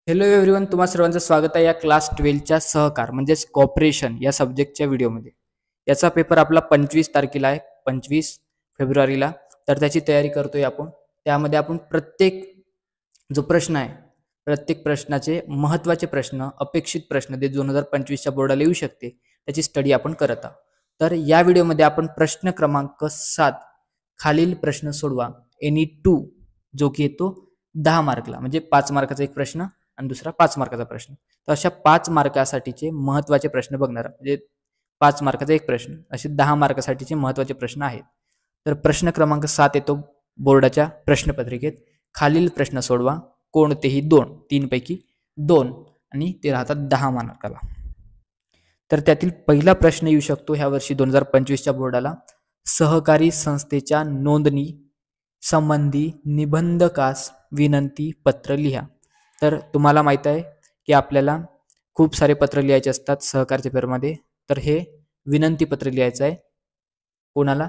Hello everyone, तुम्हा सर्वांचं स्वागत आहे या क्लास 12च्या सहकार म्हणजेच कॉपरेशन या सब्जेक्टच्या व्हिडिओमध्ये. याचा पेपर आपला 25 तारखेला आहे, 25 फेब्रुवारीला. तर त्याची तयारी करतोय आपण. त्यामध्ये आपण प्रत्येक जो प्रश्न आहे, प्रत्येक प्रश्नाचे महत्त्वाचे प्रश्न, अपेक्षित प्रश्न जे 2025च्या बोर्डाला येऊ शकते त्याची स्टडी आपण करत आहोत. तर या व्हिडिओमध्ये आपण प्रश्न क्रमांक 7 खालील प्रश्न सोडवा एनी 2 जो की येतो 10 मार्कला, म्हणजे 5 मार्काचा एक प्रश्न आणि दुसरा 5 मार्काचा प्रश्न. तर अशा 5 मार्कासाठीचे महत्त्वाचे प्रश्न बघणार, म्हणजे 5 मार्काचा एक प्रश्न, असे 10 मार्कासाठीचे महत्त्वाचे प्रश्न आहेत. तर प्रश्न क्रमांक 7 येतो बोर्डाच्या प्रश्नपत्रिकेत. खालील प्रश्न सोडवा कोणतेही 2, 3 पैकी 2, आणि ते राहतात 10 मार्काला. तर त्यातील पहिला प्रश्न येऊ शकतो ह्या वर्षी 2025च्या बोर्डाला. सहकारी संस्थेच्या नोंदणी संबंधी निबंधकास विनंती पत्र लिहा. तर तुम्हाला माहित आहे की आपल्याला खूप सारे पत्र लिहायचे असतात सहकारच्या पेपरमध्ये. तर हे विनंती पत्र लिहायचं आहे कोणाला?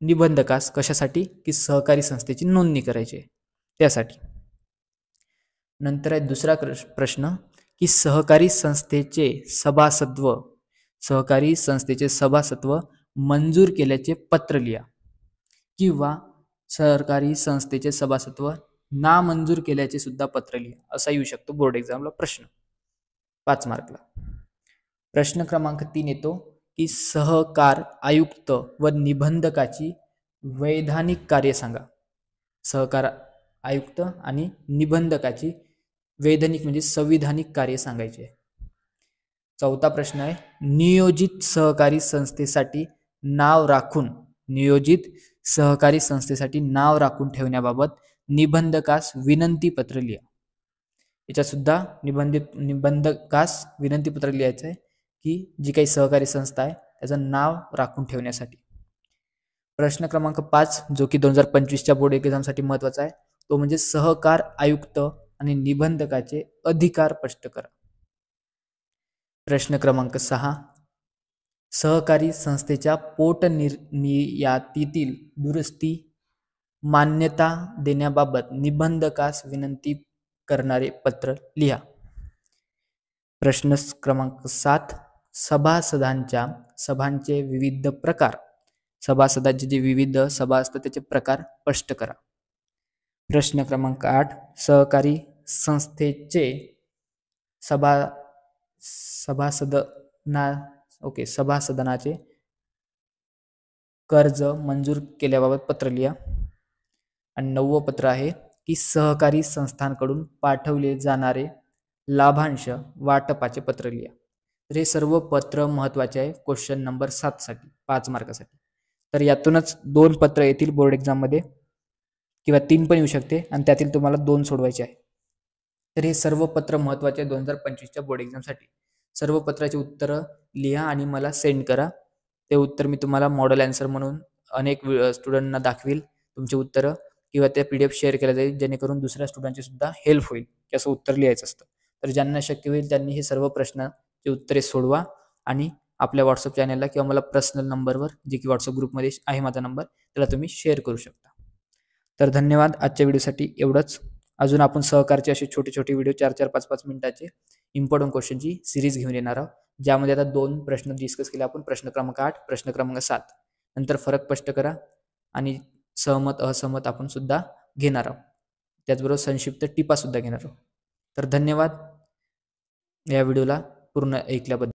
निबंधकास. कशासाठी? की सहकारी संस्थेची नोंदणी करायची आहे त्यासाठी. नंतर आहे दुसरा प्रश्न की सहकारी संस्थेचे सभासत्व मंजूर केल्याचे पत्र लिहा, किंवा सहकारी संस्थेचे सभासत्व नामंजूर केल्याचे सुद्धा पत्र लिहा. असा येऊ शकतो बोर्ड एक्झामला प्रश्न 5 मार्कला. प्रश्न क्रमांक 3 येतो की सहकार आयुक्त व निबंधकाची वैधानिक कार्य सांगा. सहकार आयुक्त आणि निबंधकाची वैधानिक म्हणजे संविधानिक कार्य सांगायचे. चौथा प्रश्न आहे नियोजित सहकारी संस्थेसाठी नाव राखून ठेवण्याबाबत निबंधकास विनंती पत्र लिहा. याच्यात सुद्धा निबंधकास विनंती पत्र लिहायचं आहे की जी काही सहकारी संस्था आहे त्याचं नाव राखून ठेवण्यासाठी. प्रश्न क्रमांक 5 जो की 2025च्या बोर्ड एक्झामसाठी महत्वाचा आहे तो म्हणजे सहकार आयुक्त आणि निबंधकाचे अधिकार स्पष्ट करा. प्रश्न क्रमांक 6 सहकारी संस्थेच्या पोटनिर्यातीतील दुरुस्ती मान्यता देण्याबाबत निबंधकास विनंती करणारे पत्र लिहा. प्रश्न क्रमांक 7 सभांचे विविध प्रकार. सभासदांचे जे विविध सभा असतात त्याचे प्रकार स्पष्ट करा. प्रश्न क्रमांक 8 सहकारी संस्थेचे सभासदांचे कर्ज मंजूर केल्याबाबत पत्र लिहा. आणि 9वं पत्र आहे की सहकारी संस्थांकडून पाठवले जाणारे लाभांश वाटपाचे पत्र लिहा. तर हे सर्व पत्र महत्वाचे आहे क्वेश्चन नंबर 7 साठी, 5 मार्कासाठी. तर यातूनच 2 पत्र येतील बोर्ड एक्झाम मध्ये, किंवा 3 पण येऊ शकते, आणि त्यातील तुम्हाला 2 सोडवायचे आहे. तर हे सर्व पत्र महत्वाचे आहे 2025च्या बोर्ड एक्झामसाठी. सर्व पत्राची उत्तरं लिहा आणि मला सेंड करा. ते उत्तर मी तुम्हाला मॉडेल आन्सर म्हणून अनेक स्टुडंटना दाखवील तुमचे उत्तरं, किंवा त्या PDF शेअर केल्या जाईल जेणेकरून दुसऱ्या स्टुडंटची सुद्धा हेल्प होईल की असं उत्तर लिहायचं असतं. तर ज्यांना शक्य होईल त्यांनी हे सर्व प्रश्नाचे उत्तरे सोडवा आणि आपल्या व्हॉट्सअप चॅनलला किंवा मला पर्सनल नंबरवर, जे की व्हॉट्सअप ग्रुपमध्ये आहे माझा नंबर, त्याला तुम्ही शेअर करू शकता. तर धन्यवाद. आजच्या व्हिडिओसाठी एवढंच. अजून आपण सहकारचे असे छोटे छोटे व्हिडिओ 4-4, 5-5 मिनिटाचे इम्पॉर्टंट क्वेश्चनची सिरीज घेऊन येणार आहोत, ज्यामध्ये आता 2 प्रश्न डिस्कस केले आपण. प्रश्न क्रमांक 8, प्रश्न क्रमांक 7. नंतर फरक स्पष्ट करा आणि सहमत असहमत आपण सुद्धा घेणार आहोत. त्याचबरोबर संक्षिप्त टिपा सुद्धा घेणार आहोत. तर धन्यवाद या व्हिडिओला पूर्ण ऐकल्याबद्दल.